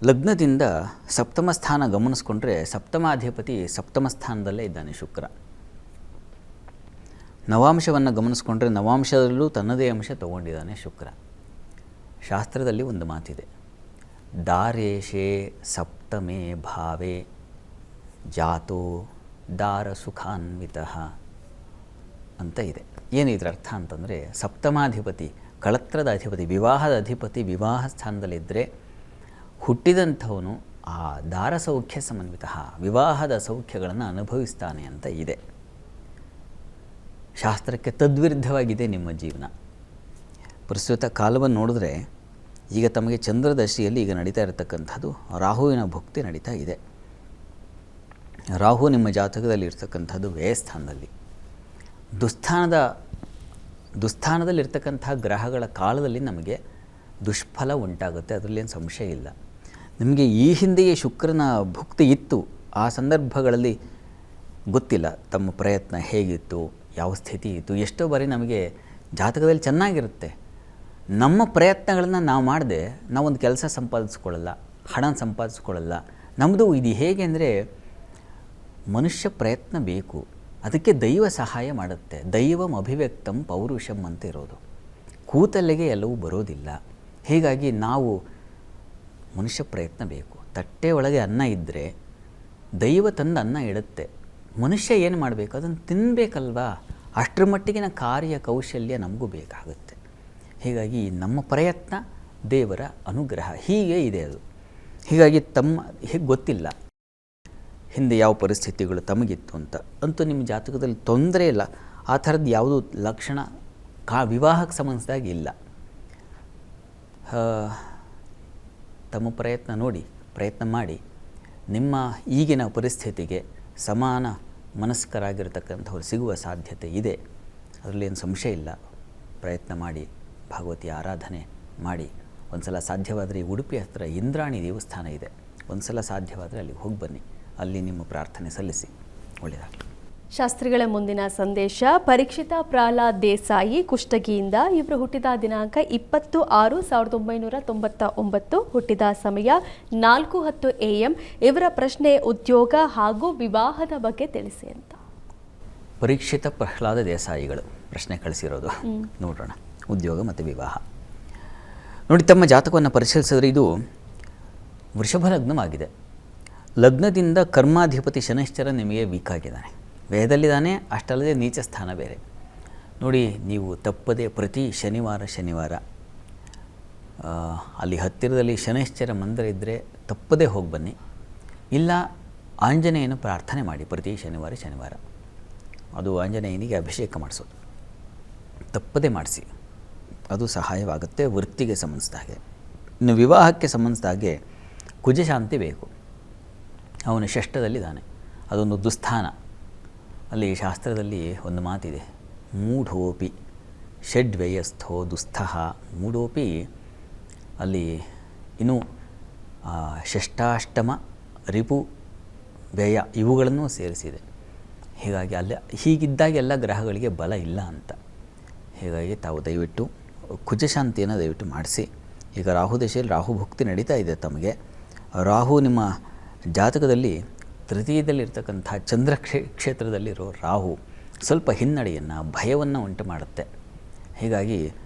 ಲಗ್ನದಿಂದ ಸಪ್ತಮ ಸ್ಥಾನ ಗಮನಿಸ್ಕೊಂಡ್ರೆ ಸಪ್ತಮಾಧಿಪತಿ ಸಪ್ತಮ ಸ್ಥಾನದಲ್ಲೇ ಇದ್ದಾನೆ ಶುಕ್ರ. ನವಾಂಶವನ್ನು ಗಮನಿಸ್ಕೊಂಡ್ರೆ ನವಾಂಶದಲ್ಲೂ ತನ್ನದೇ ಅಂಶ ತಗೊಂಡಿದ್ದಾನೆ ಶುಕ್ರ. ಶಾಸ್ತ್ರದಲ್ಲಿ ಒಂದು ಮಾತಿದೆ, ದಾರೇಶೇ ಸಪ್ತಮೇ ಭಾವೇ ಜಾತೋ ದಾರ ಸುಖಾನ್ವಿತಃ ಅಂತ ಇದೆ. ಏನು ಇದರ ಅರ್ಥ ಅಂತಂದರೆ, ಸಪ್ತಮಾಧಿಪತಿ ಕಳತ್ರದ ಅಧಿಪತಿ, ವಿವಾಹದ ಅಧಿಪತಿ ವಿವಾಹ ಸ್ಥಾನದಲ್ಲಿದ್ದರೆ ಹುಟ್ಟಿದಂಥವನು ಆ ದಾರ ಸೌಖ್ಯ ಸಮನ್ವಿತ ವಿವಾಹದ ಸೌಖ್ಯಗಳನ್ನು ಅನುಭವಿಸ್ತಾನೆ ಅಂತ ಇದೆ. ಶಾಸ್ತ್ರಕ್ಕೆ ತದ್ವಿರುದ್ಧವಾಗಿದೆ ನಿಮ್ಮ ಜೀವನ. ಪ್ರಸ್ತುತ ಕಾಲವನ್ನು ನೋಡಿದ್ರೆ ಈಗ ತಮಗೆ ಚಂದ್ರದಶಿಯಲ್ಲಿ ಈಗ ನಡೀತಾ ಇರತಕ್ಕಂಥದ್ದು ರಾಹುವಿನ ಭುಕ್ತಿ ನಡೀತಾ ಇದೆ. ರಾಹು ನಿಮ್ಮ ಜಾತಕದಲ್ಲಿ ಇರ್ತಕ್ಕಂಥದ್ದು ವ್ಯಯಸ್ಥಾನದಲ್ಲಿ ದುಸ್ಥಾನದಲ್ಲಿರ್ತಕ್ಕಂಥ ಗ್ರಹಗಳ ಕಾಲದಲ್ಲಿ ನಮಗೆ ದುಷ್ಫಲ ಉಂಟಾಗುತ್ತೆ, ಅದರಲ್ಲೇನು ಸಂಶಯ ಇಲ್ಲ. ನಿಮಗೆ ಈ ಹಿಂದೆಯೇ ಶುಕ್ರನ ಭುಕ್ತಿ ಇತ್ತು, ಆ ಸಂದರ್ಭಗಳಲ್ಲಿ ಗೊತ್ತಿಲ್ಲ ತಮ್ಮ ಪ್ರಯತ್ನ ಹೇಗಿತ್ತು, ಯಾವ ಸ್ಥಿತಿ ಇತ್ತು. ಎಷ್ಟೋ ಬಾರಿ ನಮಗೆ ಜಾತಕದಲ್ಲಿ ಚೆನ್ನಾಗಿರುತ್ತೆ, ನಮ್ಮ ಪ್ರಯತ್ನಗಳನ್ನು ನಾವು ಮಾಡದೆ ನಾವೊಂದು ಕೆಲಸ ಸಂಪಾದಿಸ್ಕೊಳ್ಳಲ್ಲ, ಹಣ ಸಂಪಾದಿಸ್ಕೊಳ್ಳಲ್ಲ. ನಮ್ಮದು ಇದು ಹೇಗೆ ಅಂದರೆ ಮನುಷ್ಯ ಪ್ರಯತ್ನ ಬೇಕು, ಅದಕ್ಕೆ ದೈವ ಸಹಾಯ ಮಾಡುತ್ತೆ. ದೈವಂ ಅಭಿವ್ಯಕ್ತಂ ಪೌರುಷಂ ಅಂತ ಇರೋದು. ಕೂತಲ್ಲಿಗೆ ಎಲ್ಲವೂ ಬರೋದಿಲ್ಲ. ಹೀಗಾಗಿ ನಾವು ಮನುಷ್ಯ ಪ್ರಯತ್ನ ಬೇಕು. ತಟ್ಟೆ ಒಳಗೆ ಅನ್ನ ಇದ್ದರೆ ದೈವ ತಂದು ಅನ್ನ ಇಡುತ್ತೆ. ಮನುಷ್ಯ ಏನು ಮಾಡಬೇಕು, ಅದನ್ನು ತಿನ್ನಬೇಕಲ್ವಾ. ಅಷ್ಟರ ಮಟ್ಟಿಗಿನ ಕಾರ್ಯ ಕೌಶಲ್ಯ ನಮಗೂ ಬೇಕಾಗುತ್ತೆ. ಹೀಗಾಗಿ ನಮ್ಮ ಪ್ರಯತ್ನ ದೇವರ ಅನುಗ್ರಹ ಹೀಗೆ ಇದೆ ಅದು. ಹೀಗಾಗಿ ಹೀಗೆ ಗೊತ್ತಿಲ್ಲ ಹಿಂದೆ ಯಾವ ಪರಿಸ್ಥಿತಿಗಳು ತಮಗಿತ್ತು ಅಂತ. ಅಂತೂ ನಿಮ್ಮ ಜಾತಕದಲ್ಲಿ ತೊಂದರೆ ಇಲ್ಲ, ಆ ಥರದ್ದು ಯಾವುದೂ ಲಕ್ಷಣ ವಿವಾಹಕ್ಕೆ ಸಂಬಂಧಿಸಿದಾಗ ಇಲ್ಲ. ತಮ್ಮ ಪ್ರಯತ್ನ ಮಾಡಿ ನಿಮ್ಮ ಈಗಿನ ಪರಿಸ್ಥಿತಿಗೆ ಸಮಾನ ಮನಸ್ಕರಾಗಿರ್ತಕ್ಕಂಥವ್ರು ಸಿಗುವ ಸಾಧ್ಯತೆ ಇದೆ, ಅದರಲ್ಲೇನು ಸಂಶಯ ಇಲ್ಲ. ಪ್ರಯತ್ನ ಮಾಡಿ, ಭಗವತಿ ಆರಾಧನೆ ಮಾಡಿ. ಒಂದು ಸಲ ಸಾಧ್ಯವಾದರೆ ಈ ಉಡುಪಿ ಹತ್ತಿರ ಇಂದ್ರಾಣಿ ದೇವಸ್ಥಾನ ಇದೆ, ಒಂದು ಸಲ ಸಾಧ್ಯವಾದರೆ ಅಲ್ಲಿಗೆ ಹೋಗಿ ಬನ್ನಿ, ಅಲ್ಲಿ ನಿಮ್ಮ ಪ್ರಾರ್ಥನೆ ಸಲ್ಲಿಸಿ. ಒಳ್ಳೆಯದಾಗಲಿ. ಶಾಸ್ತ್ರಿಗಳ ಮುಂದಿನ ಸಂದೇಶ ಪರೀಕ್ಷಿತ ಪ್ರಹ್ಲಾದ್ ದೇಸಾಯಿ ಕುಷ್ಟಗಿಯಿಂದ. ಇವರು ಹುಟ್ಟಿದ ದಿನಾಂಕ 20/6/1999, ಹುಟ್ಟಿದ ಸಮಯ 4:10 AM. ಇವರ ಪ್ರಶ್ನೆ ಉದ್ಯೋಗ ಹಾಗೂ ವಿವಾಹದ ಬಗ್ಗೆ ತಿಳಿಸಿ ಅಂತ. ಪರೀಕ್ಷಿತ ಪ್ರಹ್ಲಾದ ದೇಸಾಯಿಗಳು ಪ್ರಶ್ನೆ ಕಳಿಸಿರೋದು. ನೋಡೋಣ, ಉದ್ಯೋಗ ಮತ್ತು ವಿವಾಹ. ನೋಡಿ, ತಮ್ಮ ಜಾತಕವನ್ನು ಪರಿಶೀಲಿಸಿದ್ರೆ ಇದು ವೃಷಭ ಲಗ್ನವಾಗಿದೆ. ಲಗ್ನದಿಂದ ಕರ್ಮಾಧಿಪತಿ ಶನೈಶ್ಚರ ನಿಮಗೆ ವೀಕ್ ಆಗಿದ್ದಾನೆ, ವ್ಯಯದಲ್ಲಿದ್ದಾನೆ. ಅಷ್ಟಲ್ಲದೆ ನೀಚ ಸ್ಥಾನ ಬೇರೆ. ನೋಡಿ, ನೀವು ತಪ್ಪದೆ ಪ್ರತಿ ಶನಿವಾರ ಅಲ್ಲಿ ಹತ್ತಿರದಲ್ಲಿ ಶನೈಶ್ಚರ ಮಂದಿರ ಇದ್ದರೆ ತಪ್ಪದೇ ಹೋಗಿ ಬನ್ನಿ. ಇಲ್ಲ, ಆಂಜನೇಯನ ಪ್ರಾರ್ಥನೆ ಮಾಡಿ ಪ್ರತಿ ಶನಿವಾರ. ಅದು ಆಂಜನೇಯನಿಗೆ ಅಭಿಷೇಕ ಮಾಡಿಸೋದು ತಪ್ಪದೇ ಮಾಡಿಸಿ, ಅದು ಸಹಾಯವಾಗುತ್ತೆ ವೃತ್ತಿಗೆ ಸಂಬಂಧಿಸಿದ ಹಾಗೆ. ಇನ್ನು ವಿವಾಹಕ್ಕೆ ಸಂಬಂಧಿಸಿದ ಹಾಗೆ ಕುಜಶಾಂತಿ ಬೇಕು. ಅವನು ಷಷ್ಠದಲ್ಲಿದ್ದಾನೆ, ಅದೊಂದು ದುಸ್ಥಾನ. ಅಲ್ಲಿ ಶಾಸ್ತ್ರದಲ್ಲಿ ಒಂದು ಮಾತಿದೆ, ಮೂಢೋಪಿ ಷಡ್ವ್ಯಯಸ್ಥೋ ದುಸ್ಥಃ. ಮೂಢೋಪಿ ಅಲ್ಲಿ ಇನ್ನು ಷಷ್ಠಾಷ್ಟಮ ರಿಪು ವ್ಯಯ ಇವುಗಳನ್ನು ಸೇರಿಸಿದೆ. ಹೀಗಾಗಿ ಹೀಗಿದ್ದಾಗ ಎಲ್ಲ ಗ್ರಹಗಳಿಗೆ ಬಲ ಇಲ್ಲ ಅಂತ. ಹೀಗಾಗಿ ತಾವು ದಯವಿಟ್ಟು ಕುಜಶಾಂತಿಯನ್ನು ದಯವಿಟ್ಟು ಮಾಡಿಸಿ. ಈಗ ರಾಹು ದಶೆಯಲ್ಲಿ ರಾಹು ಭುಕ್ತಿ ನಡೀತಾ ಇದೆ ತಮಗೆ. ರಾಹು ನಿಮ್ಮ ಜಾತಕದಲ್ಲಿ ತೃತೀಯದಲ್ಲಿರ್ತಕ್ಕಂಥ ಚಂದ್ರ ಕ್ಷೇತ್ರದಲ್ಲಿರೋ ರಾಹು ಸ್ವಲ್ಪ ಹಿನ್ನಡೆಯನ್ನು, ಭಯವನ್ನು ಉಂಟು ಮಾಡುತ್ತೆ. ಹೀಗಾಗಿ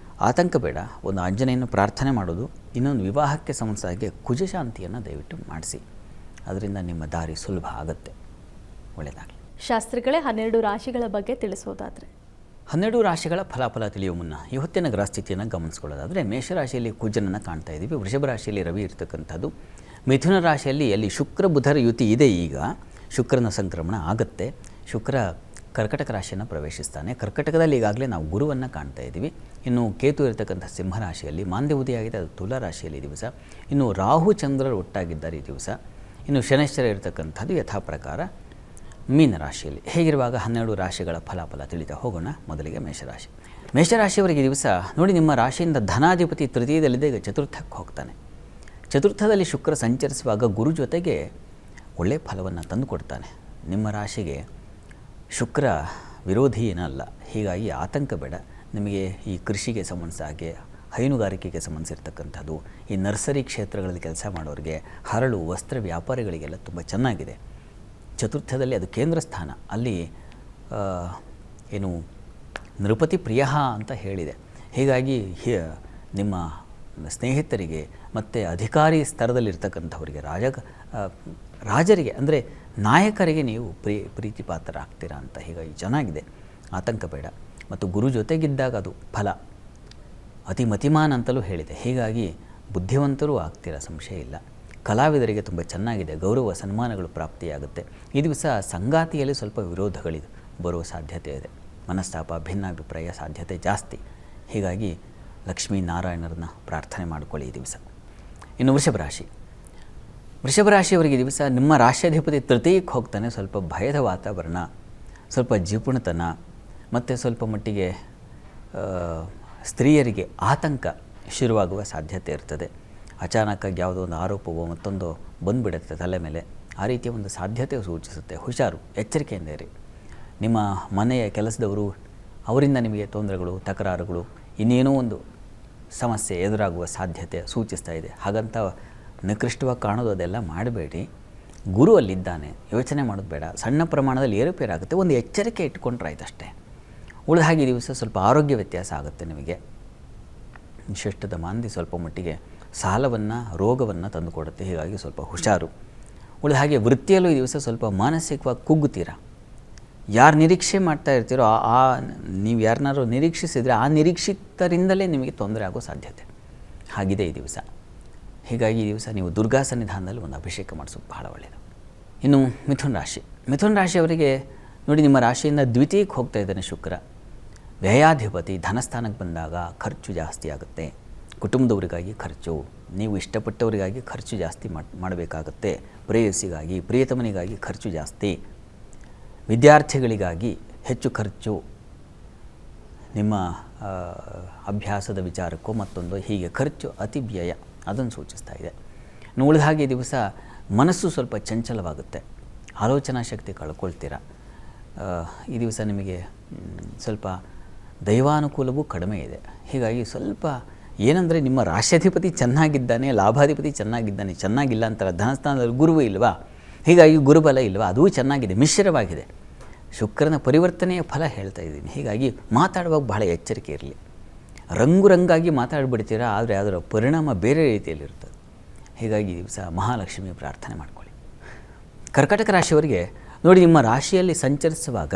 ಆತಂಕ ಬೇಡ. ಒಂದು ಆಂಜನೇಯನ ಪ್ರಾರ್ಥನೆ ಮಾಡೋದು, ಇನ್ನೊಂದು ವಿವಾಹಕ್ಕೆ ಸಂಬಂಧಿಸಿದ ಹಾಗೆ ಕುಜಶಾಂತಿಯನ್ನು ದಯವಿಟ್ಟು ಮಾಡಿಸಿ. ಅದರಿಂದ ನಿಮ್ಮ ದಾರಿ ಸುಲಭ ಆಗುತ್ತೆ. ಒಳ್ಳೆಯದಾಗಲಿ. ಶಾಸ್ತ್ರಿಗಳೇ, 12 ರಾಶಿಗಳ ಬಗ್ಗೆ ತಿಳಿಸೋದಾದರೆ? 12 ರಾಶಿಗಳ ಫಲಾಫಲ ತಿಳಿಯುವ ಮುನ್ನ ಇವತ್ತಿನ ಗ್ರಹಸ್ಥಿತಿಯನ್ನು ಗಮನಿಸ್ಕೊಳ್ಳೋದಾದರೆ, ಮೇಷರಾಶಿಯಲ್ಲಿ ಕುಜನನ್ನು ಕಾಣ್ತಾ ಇದ್ದೀವಿ. ವೃಷಭ ರಾಶಿಯಲ್ಲಿ ರವಿ ಇರ್ತಕ್ಕಂಥದ್ದು. ಮಿಥುನ ರಾಶಿಯಲ್ಲಿ ಅಲ್ಲಿ ಶುಕ್ರ ಬುಧರ ಯುತಿ ಇದೆ. ಈಗ ಶುಕ್ರನ ಸಂಕ್ರಮಣ ಆಗುತ್ತೆ. ಶುಕ್ರ ಕರ್ಕಟಕ ರಾಶಿಯನ್ನು ಪ್ರವೇಶಿಸ್ತಾನೆ. ಕರ್ಕಟಕದಲ್ಲಿ ಈಗಾಗಲೇ ನಾವು ಗುರುವನ್ನು ಕಾಣ್ತಾ ಇದ್ದೀವಿ. ಇನ್ನು ಕೇತು ಇರತಕ್ಕಂಥ ಸಿಂಹರಾಶಿಯಲ್ಲಿ ಮಾಂದ್ಯವದಿಯಾಗಿದೆ, ಅದು ತುಲಾ ರಾಶಿಯಲ್ಲಿ ದಿವಸ. ಇನ್ನು ರಾಹು ಚಂದ್ರರು ಒಟ್ಟಾಗಿದ್ದಾರೆ ಈ ದಿವಸ. ಇನ್ನು ಶನೈಶ್ಚರ ಇರತಕ್ಕಂಥದ್ದು ಯಥಾ ಪ್ರಕಾರ ಮೀನರಾಶಿಯಲ್ಲಿ. ಹೇಗಿರುವಾಗ 12 ರಾಶಿಗಳ ಫಲಾಫಲ ತಿಳಿತಾ ಹೋಗೋಣ. ಮೊದಲಿಗೆ ಮೇಷರಾಶಿಯವರಿಗೆ ದಿವಸ ನೋಡಿ, ನಿಮ್ಮ ರಾಶಿಯಿಂದ ಧನಾಧಿಪತಿ ತೃತೀಯದಲ್ಲಿದೆ, ಈಗ ಚತುರ್ಥಕ್ಕೆ ಹೋಗ್ತಾನೆ. ಚತುರ್ಥದಲ್ಲಿ ಶುಕ್ರ ಸಂಚರಿಸುವಾಗ ಗುರು ಜೊತೆಗೆ ಒಳ್ಳೆಯ ಫಲವನ್ನು ತಂದುಕೊಡ್ತಾನೆ. ನಿಮ್ಮ ರಾಶಿಗೆ ಶುಕ್ರ ವಿರೋಧಿ ಏನಲ್ಲ, ಹೀಗಾಗಿ ಆತಂಕ ಬೇಡ. ನಿಮಗೆ ಈ ಕೃಷಿಗೆ ಸಂಬಂಧಿಸಿದ ಹಾಗೆ, ಹೈನುಗಾರಿಕೆಗೆ ಸಂಬಂಧಿಸಿರ್ತಕ್ಕಂಥದ್ದು, ಈ ನರ್ಸರಿ ಕ್ಷೇತ್ರಗಳಲ್ಲಿ ಕೆಲಸ ಮಾಡೋರಿಗೆ, ಹರಳು ವಸ್ತ್ರ ವ್ಯಾಪಾರಿಗಳಿಗೆಲ್ಲ ತುಂಬ ಚೆನ್ನಾಗಿದೆ. ಚತುರ್ಥದಲ್ಲಿ ಅದು ಕೇಂದ್ರ ಸ್ಥಾನ. ಅಲ್ಲಿ ಏನು ನೃಪತಿ ಪ್ರಿಯ ಅಂತ ಹೇಳಿದೆ. ಹೀಗಾಗಿ ನಿಮ್ಮ ಸ್ನೇಹಿತರಿಗೆ ಮತ್ತು ಅಧಿಕಾರಿ ಸ್ತರದಲ್ಲಿರ್ತಕ್ಕಂಥವರಿಗೆ, ರಾಜರಿಗೆ ಅಂದರೆ ನಾಯಕರಿಗೆ ನೀವು ಪ್ರೀತಿಪಾತ್ರರಾಗ್ತೀರಾ ಅಂತ. ಹೀಗಾಗಿ ಚೆನ್ನಾಗಿದೆ, ಆತಂಕ ಬೇಡ. ಮತ್ತು ಗುರು ಜೊತೆಗಿದ್ದಾಗ ಅದು ಫಲ ಅತಿ ಮತಿಮಾನ್ ಅಂತಲೂ ಹೇಳಿದೆ. ಹೀಗಾಗಿ ಬುದ್ಧಿವಂತರೂ ಆಗ್ತೀರಾ, ಸಂಶಯ ಇಲ್ಲ. ಕಲಾವಿದರಿಗೆ ತುಂಬ ಚೆನ್ನಾಗಿದೆ, ಗೌರವ ಸನ್ಮಾನಗಳು ಪ್ರಾಪ್ತಿಯಾಗುತ್ತೆ. ಈ ದಿವಸ ಸಂಗಾತಿಯಲ್ಲಿ ಸ್ವಲ್ಪ ವಿರೋಧಗಳಿದೆ ಬರುವ ಸಾಧ್ಯತೆ ಇದೆ, ಮನಸ್ತಾಪ ಭಿನ್ನಾಭಿಪ್ರಾಯ ಸಾಧ್ಯತೆ ಜಾಸ್ತಿ. ಹೀಗಾಗಿ ಲಕ್ಷ್ಮೀನಾರಾಯಣರನ್ನ ಪ್ರಾರ್ಥನೆ ಮಾಡಿಕೊಳ್ಳಿ ಈ ದಿವಸ. ಇನ್ನು ವೃಷಭ ರಾಶಿಯವರಿಗೆ ಈ ದಿವಸ ನಿಮ್ಮ ರಾಶ್ಯಾಧಿಪತಿ ತೃತೀಯಕ್ಕೆ ಹೋಗ್ತಾನೆ. ಸ್ವಲ್ಪ ಭಯದ ವಾತಾವರಣ, ಸ್ವಲ್ಪ ಜಿಪುಣತನ ಮತ್ತು ಸ್ವಲ್ಪ ಮಟ್ಟಿಗೆ ಸ್ತ್ರೀಯರಿಗೆ ಆತಂಕ ಶುರುವಾಗುವ ಸಾಧ್ಯತೆ ಇರ್ತದೆ. ಅಚಾನಕ್ಕಾಗಿ ಯಾವುದೋ ಒಂದು ಆರೋಪವೋ ಮತ್ತೊಂದು ಬಂದುಬಿಡುತ್ತೆ ತಲೆ ಮೇಲೆ, ಆ ರೀತಿಯ ಒಂದು ಸಾಧ್ಯತೆ ಸೂಚಿಸುತ್ತೆ. ಹುಷಾರು, ಎಚ್ಚರಿಕೆಯಿಂದ ಇರಿ. ನಿಮ್ಮ ಮನೆಯ ಕೆಲಸದವರು, ಅವರಿಂದ ನಿಮಗೆ ತೊಂದರೆಗಳು, ತಕರಾರುಗಳು, ಇನ್ನೇನೋ ಒಂದು ಸಮಸ್ಯೆ ಎದುರಾಗುವ ಸಾಧ್ಯತೆ ಸೂಚಿಸ್ತಾ ಇದೆ. ಹಾಗಂತ ನಿಕೃಷ್ಟವಾಗಿ ಕಾಣೋದು ಅದೆಲ್ಲ ಮಾಡಬೇಡಿ. ಗುರು ಅಲ್ಲಿದ್ದಾನೆ, ಯೋಚನೆ ಮಾಡೋದು ಬೇಡ. ಸಣ್ಣ ಪ್ರಮಾಣದಲ್ಲಿ ಏರುಪೇರಾಗುತ್ತೆ, ಒಂದು ಎಚ್ಚರಿಕೆ ಇಟ್ಕೊಂಡ್ರೆ ಆಯ್ತಷ್ಟೇ. ಉಳಿದ ಹಾಗೆ ದಿವಸ ಸ್ವಲ್ಪ ಆರೋಗ್ಯ ವ್ಯತ್ಯಾಸ ಆಗುತ್ತೆ ನಿಮಗೆ. ಶಿಷ್ಟದ ಮಾಂದಿ ಸ್ವಲ್ಪ ಮಟ್ಟಿಗೆ ಸಾಲವನ್ನು, ರೋಗವನ್ನು ತಂದುಕೊಡುತ್ತೆ. ಹೀಗಾಗಿ ಸ್ವಲ್ಪ ಹುಷಾರು. ಉಳಿದ ಹಾಗೆ ವೃತ್ತಿಯಲ್ಲೂ ಈ ದಿವಸ ಸ್ವಲ್ಪ ಮಾನಸಿಕವಾಗಿ ಕುಗ್ಗುತ್ತೀರ. ಯಾರು ನಿರೀಕ್ಷೆ ಮಾಡ್ತಾ ಇರ್ತೀರೋ ನೀವು ಯಾರನ್ನಾರು ನಿರೀಕ್ಷಿಸಿದರೆ ಆ ನಿರೀಕ್ಷಿತರಿಂದಲೇ ನಿಮಗೆ ತೊಂದರೆ ಆಗೋ ಸಾಧ್ಯತೆ ಹಾಗಿದೆ ಈ ದಿವಸ. ಹೀಗಾಗಿ ಈ ದಿವಸ ನೀವು ದುರ್ಗಾ ಸನ್ನಿಧಾನದಲ್ಲಿ ಒಂದು ಅಭಿಷೇಕ ಮಾಡಿಸೋದು ಬಹಳ ಒಳ್ಳೆಯದು. ಇನ್ನು ಮಿಥುನ ರಾಶಿಯವರಿಗೆ ನೋಡಿ, ನಿಮ್ಮ ರಾಶಿಯಿಂದ ದ್ವಿತೀಯಕ್ಕೆ ಹೋಗ್ತಾ ಇದ್ದಾನೆ ಶುಕ್ರ. ವ್ಯಯಾಧಿಪತಿ ಧನಸ್ಥಾನಕ್ಕೆ ಬಂದಾಗ ಖರ್ಚು ಜಾಸ್ತಿ ಆಗುತ್ತೆ. ಕುಟುಂಬದವರಿಗಾಗಿ ಖರ್ಚು, ನೀವು ಇಷ್ಟಪಟ್ಟವರಿಗಾಗಿ ಖರ್ಚು ಜಾಸ್ತಿ ಮಾಡಬೇಕಾಗುತ್ತೆ. ಪ್ರೇಯಸಿಗಾಗಿ, ಪ್ರಿಯತಮನಿಗಾಗಿ ಖರ್ಚು ಜಾಸ್ತಿ. ವಿದ್ಯಾರ್ಥಿಗಳಿಗಾಗಿ ಹೆಚ್ಚು ಖರ್ಚು, ನಿಮ್ಮ ಅಭ್ಯಾಸದ ವಿಚಾರಕ್ಕೋ ಮತ್ತೊಂದು, ಹೀಗೆ ಖರ್ಚು ಅತಿ ವ್ಯಯ ಅದನ್ನು ಸೂಚಿಸ್ತಾ ಇದೆ. ಇನ್ನು ಉಳಿದ ಹಾಗೆ ಈ ದಿವಸ ಮನಸ್ಸು ಸ್ವಲ್ಪ ಚಂಚಲವಾಗುತ್ತೆ, ಆಲೋಚನಾ ಶಕ್ತಿ ಕಳ್ಕೊಳ್ತೀರ. ಈ ದಿವಸ ನಿಮಗೆ ಸ್ವಲ್ಪ ದೈವಾನುಕೂಲವೂ ಕಡಿಮೆ ಇದೆ. ಹೀಗಾಗಿ ಸ್ವಲ್ಪ ಏನಂದರೆ ನಿಮ್ಮ ರಾಶ್ಯಾಧಿಪತಿ ಚೆನ್ನಾಗಿದ್ದಾನೆ, ಲಾಭಾಧಿಪತಿ ಚೆನ್ನಾಗಿಲ್ಲ ಅಂತಾರೆ. ಧನಸ್ಥಾನದಲ್ಲಿ ಗುರುವೂ ಇಲ್ವಾ, ಹೀಗಾಗಿ ಗುರುಬಲ ಇಲ್ವಾ, ಅದೂ ಚೆನ್ನಾಗಿದೆ, ಮಿಶ್ರವಾಗಿದೆ. ಶುಕ್ರನ ಪರಿವರ್ತನೆಯ ಫಲ ಹೇಳ್ತಾ ಇದ್ದೀನಿ. ಹೀಗಾಗಿ ಮಾತಾಡುವಾಗ ಬಹಳ ಎಚ್ಚರಿಕೆ ಇರಲಿ. ರಂಗಾಗಿ ಮಾತಾಡ್ಬಿಡ್ತೀರಾ, ಆದರೆ ಅದರ ಪರಿಣಾಮ ಬೇರೆ ರೀತಿಯಲ್ಲಿರ್ತದೆ. ಹೀಗಾಗಿ ಈ ದಿವಸ ಮಹಾಲಕ್ಷ್ಮಿ ಪ್ರಾರ್ಥನೆ ಮಾಡಿಕೊಳ್ಳಿ. ಕರ್ಕಾಟಕ ರಾಶಿಯವರಿಗೆ ನೋಡಿ, ನಿಮ್ಮ ರಾಶಿಯಲ್ಲಿ ಸಂಚರಿಸುವಾಗ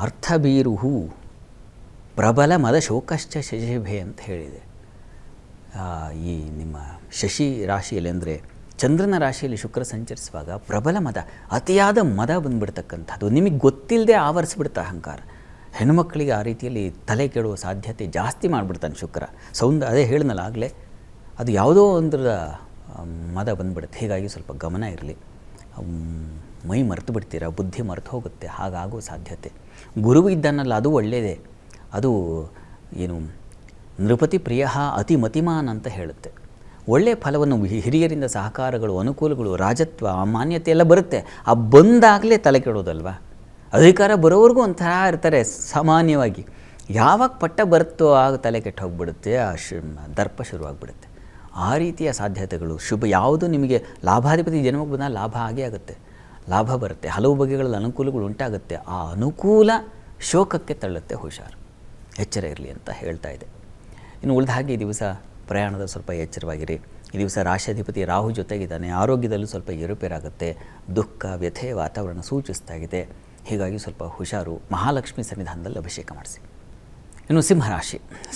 ಅರ್ಥಬೀರುಹು ಪ್ರಬಲ ಮದ ಶೋಕಶ್ಚ ಶಶಿಭೆ ಅಂತ ಹೇಳಿದೆ. ಈ ನಿಮ್ಮ ಶಶಿ ರಾಶಿಯಲ್ಲಿ ಅಂದರೆ ಚಂದ್ರನ ರಾಶಿಯಲ್ಲಿ ಶುಕ್ರ ಸಂಚರಿಸುವಾಗ ಪ್ರಬಲ ಮದ, ಅತಿಯಾದ ಮದ ಬಂದುಬಿಡ್ತಕ್ಕಂಥದ್ದು. ನಿಮಗೆ ಗೊತ್ತಿಲ್ಲದೆ ಆವರಿಸ್ಬಿಡ್ತಾ ಅಹಂಕಾರ. ಹೆಣ್ಣುಮಕ್ಕಳಿಗೆ ಆ ರೀತಿಯಲ್ಲಿ ತಲೆ ಕೆಡುವ ಸಾಧ್ಯತೆ ಜಾಸ್ತಿ ಮಾಡಿಬಿಡ್ತಾನೆ ಶುಕ್ರ. ಅದೇ ಹೇಳಿದ್ನಲ್ಲ ಆಗಲೇ, ಅದು ಯಾವುದೋ ಒಂದರ ಮದ ಬಂದುಬಿಡುತ್ತೆ. ಹೀಗಾಗಿ ಸ್ವಲ್ಪ ಗಮನ ಇರಲಿ. ಮೈ ಮರೆತು ಬಿಡ್ತೀರ, ಬುದ್ಧಿ ಮರೆತು ಹೋಗುತ್ತೆ, ಹಾಗಾಗೋ ಸಾಧ್ಯತೆ. ಗುರುವು ಇದ್ದಾನಲ್ಲ, ಅದು ಒಳ್ಳೆಯದೇ. ಅದು ಏನು ನೃಪತಿ ಪ್ರಿಯ ಅತಿ ಮತಿಮಾನ್ ಅಂತ ಹೇಳುತ್ತೆ. ಒಳ್ಳೆಯ ಫಲವನ್ನು ಹಿರಿಯರಿಂದ ಸಹಕಾರಗಳು, ಅನುಕೂಲಗಳು, ರಾಜತ್ವ, ಮಾನ್ಯತೆ ಎಲ್ಲ ಬರುತ್ತೆ. ಆ ಬಂದಾಗಲೇ ತಲೆ ಕೆಡೋದಲ್ವ. ಅಧಿಕಾರ ಬರೋವರೆಗೂ ಒಂಥರ ಇರ್ತಾರೆ ಸಾಮಾನ್ಯವಾಗಿ. ಯಾವಾಗ ಪಟ್ಟ ಬರುತ್ತೋ ಆಗ ತಲೆ ಕೆಟ್ಟು ಹೋಗಿಬಿಡುತ್ತೆ, ದರ್ಪ ಶುರುವಾಗ್ಬಿಡುತ್ತೆ. ಆ ರೀತಿಯ ಸಾಧ್ಯತೆಗಳು ಶುಭ. ಯಾವುದು ನಿಮಗೆ ಲಾಭಾಧಿಪತಿ ಜನ್ಮಕ್ಕೆ ಬಂದಾಗ ಲಾಭ ಆಗೇ ಆಗುತ್ತೆ, ಲಾಭ ಬರುತ್ತೆ. ಹಲವು ಬಗೆಗಳಲ್ಲಿ ಅನುಕೂಲಗಳು ಉಂಟಾಗುತ್ತೆ. ಆ ಅನುಕೂಲ ಶೋಕಕ್ಕೆ ತಳ್ಳುತ್ತೆ. ಹುಷಾರು, ಎಚ್ಚರ ಇರಲಿ ಅಂತ ಹೇಳ್ತಾ ಇದೆ. ಇನ್ನು ಉಳಿದ ಹಾಗೆ ಈ ದಿವಸ ಪ್ರಯಾಣದ ಸ್ವಲ್ಪ ಎಚ್ಚರವಾಗಿರಿ. ಈ ದಿವಸ ರಾಶ್ಯಾಧಿಪತಿ ರಾಹು ಜೊತೆಗಿದ್ದಾನೆ. ಆರೋಗ್ಯದಲ್ಲೂ ಸ್ವಲ್ಪ ಏರುಪೇರಾಗುತ್ತೆ. ದುಃಖ, ವ್ಯಥೆ ವಾತಾವರಣ ಸೂಚಿಸ್ತಾ ಇದೆ. ಹೀಗಾಗಿ ಸ್ವಲ್ಪ ಹುಷಾರು. ಮಹಾಲಕ್ಷ್ಮಿ ಸನ್ನಿಧಾನದಲ್ಲಿ ಅಭಿಷೇಕ ಮಾಡಿಸಿ. ಇನ್ನು